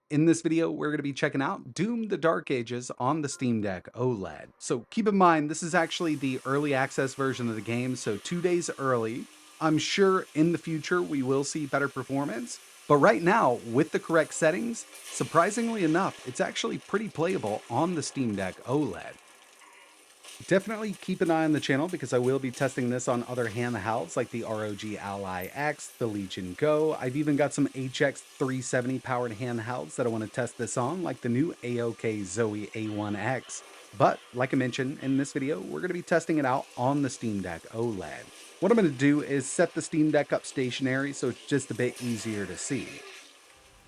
In this video, we're going to be checking out Doom: The Dark Ages on the Steam Deck OLED. So keep in mind, this is actually the early access version of the game, so 2 days early. I'm sure in the future we will see better performance, but right now, with the correct settings, surprisingly enough, it's actually pretty playable on the Steam Deck OLED. Definitely keep an eye on the channel because I will be testing this on other handhelds like the ROG Ally X, the Legion Go. I've even got some HX 370 powered handhelds that I want to test this on, like the new AOK Zoe A1X. But like I mentioned in this video, we're going to be testing it out on the Steam Deck OLED. What I'm going to do is set the Steam Deck up stationary so it's just a bit easier to see.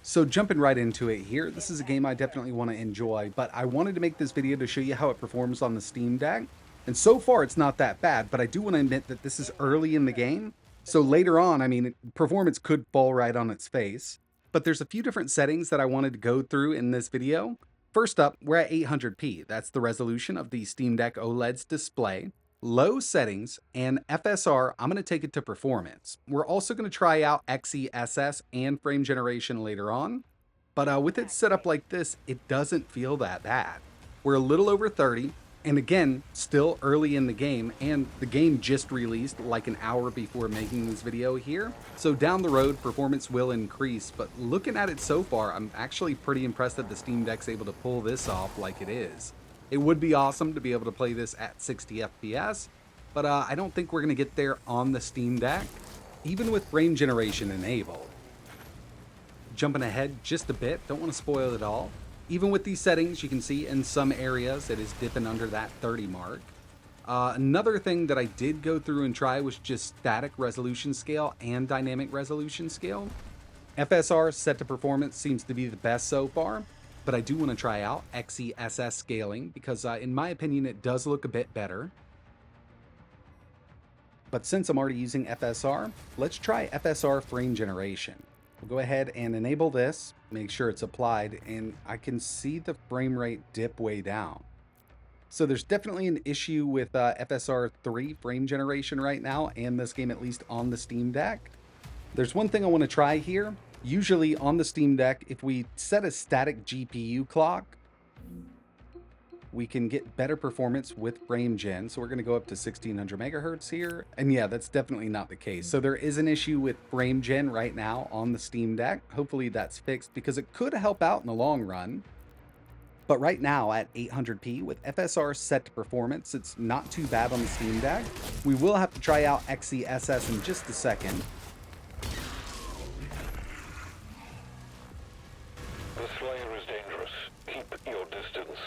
So jumping right into it here, this is a game I definitely want to enjoy, but I wanted to make this video to show you how it performs on the Steam Deck. And so far it's not that bad, but I do want to admit that this is early in the game. So later on, performance could fall right on its face. But there's a few different settings that I wanted to go through in this video. First up, we're at 800p. That's the resolution of the Steam Deck OLED's display. Low settings and FSR, I'm going to take it to performance. We're also going to try out XESS and frame generation later on, but with it set up like this, it doesn't feel that bad. We're a little over 30, and again, still early in the game, and the game just released like an hour before making this video here, so down the road, performance will increase, but looking at it so far, I'm actually pretty impressed that the Steam Deck's able to pull this off like it is. It would be awesome to be able to play this at 60 FPS, but I don't think we're going to get there on the Steam Deck, even with frame generation enabled. Jumping ahead just a bit, don't want to spoil it all. Even with these settings, you can see in some areas it is dipping under that 30 mark. Another thing that I did go through and try was just static resolution scale and dynamic resolution scale. FSR set to performance seems to be the best so far, but I do want to try out XESS scaling because in my opinion, it does look a bit better. But since I'm already using FSR, let's try FSR frame generation. We'll go ahead and enable this, make sure it's applied, and I can see the frame rate dip way down. So there's definitely an issue with FSR 3 frame generation right now, and this game at least on the Steam Deck. There's one thing I want to try here. Usually on the Steam Deck, if we set a static GPU clock, we can get better performance with frame gen. So we're going to go up to 1600 megahertz here. And yeah, that's definitely not the case. So there is an issue with frame gen right now on the Steam Deck. Hopefully that's fixed because it could help out in the long run. But right now at 800p with FSR set to performance, it's not too bad on the Steam Deck. We will have to try out XESS in just a second. The Slayer is dangerous. Keep your distance.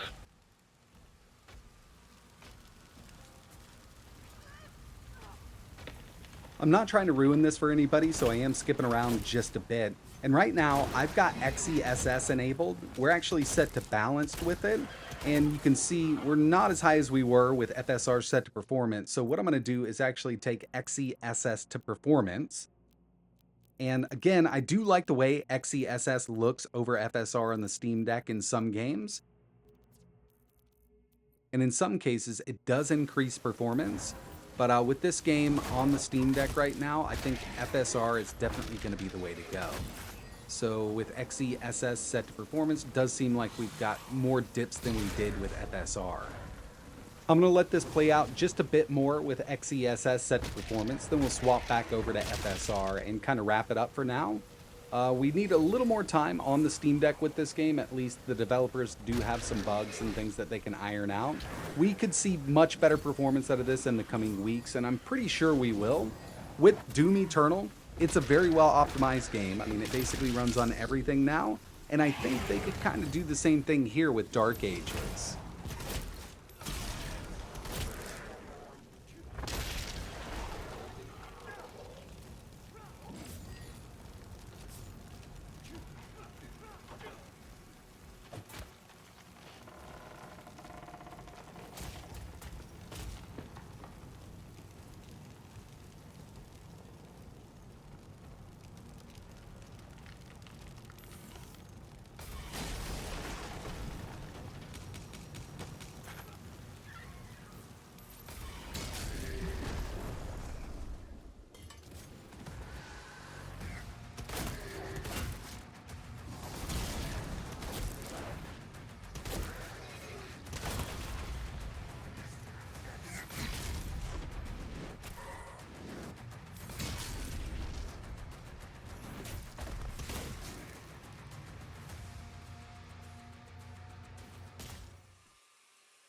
I'm not trying to ruin this for anybody, so I am skipping around just a bit. And right now, I've got XESS enabled. We're actually set to balanced with it. And you can see we're not as high as we were with FSR set to performance. So what I'm going to do is actually take XESS to performance. And again, I do like the way XESS looks over FSR on the Steam Deck in some games. And in some cases, it does increase performance. But with this game on the Steam Deck right now, I think FSR is definitely going to be the way to go. So with XESS set to performance, it does seem like we've got more dips than we did with FSR. I'm going to let this play out just a bit more with XESS set to performance, then we'll swap back over to FSR and kind of wrap it up for now. We need a little more time on the Steam Deck with this game. At least the developers do have some bugs and things that they can iron out. We could see much better performance out of this in the coming weeks, and I'm pretty sure we will. With Doom Eternal, it's a very well optimized game. I mean, it basically runs on everything now, and I think they could kind of do the same thing here with Dark Ages.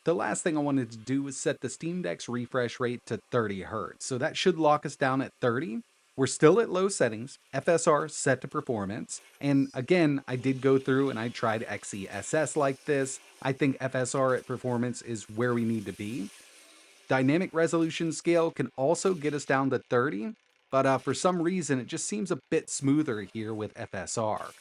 The last thing I wanted to do was set the Steam Deck's refresh rate to 30 Hz, so that should lock us down at 30. We're still at low settings, FSR set to performance, and again, I did go through and I tried XESS like this. I think FSR at performance is where we need to be. Dynamic resolution scale can also get us down to 30, but for some reason it just seems a bit smoother here with FSR.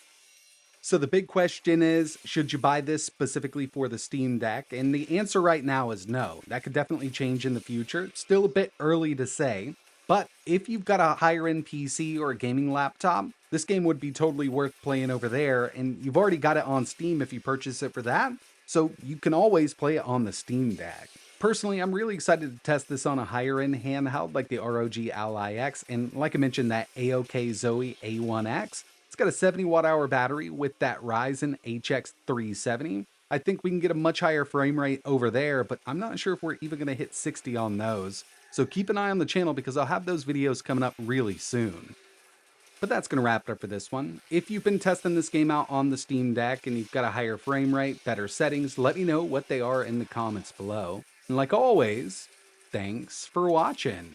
So the big question is, should you buy this specifically for the Steam Deck? And the answer right now is no. That could definitely change in the future. It's still a bit early to say. But if you've got a higher end PC or a gaming laptop, this game would be totally worth playing over there. And you've already got it on Steam if you purchase it for that. So you can always play it on the Steam Deck. Personally, I'm really excited to test this on a higher end handheld like the ROG Ally X. And like I mentioned, that AOK Zoe A1X. It's got a 70 watt hour battery with that Ryzen HX 370. I think we can get a much higher frame rate over there, but I'm not sure if we're even going to hit 60 on those. So keep an eye on the channel because I'll have those videos coming up really soon. But that's going to wrap it up for this one. If you've been testing this game out on the Steam Deck and you've got a higher frame rate, better settings, let me know what they are in the comments below. And like always, thanks for watching.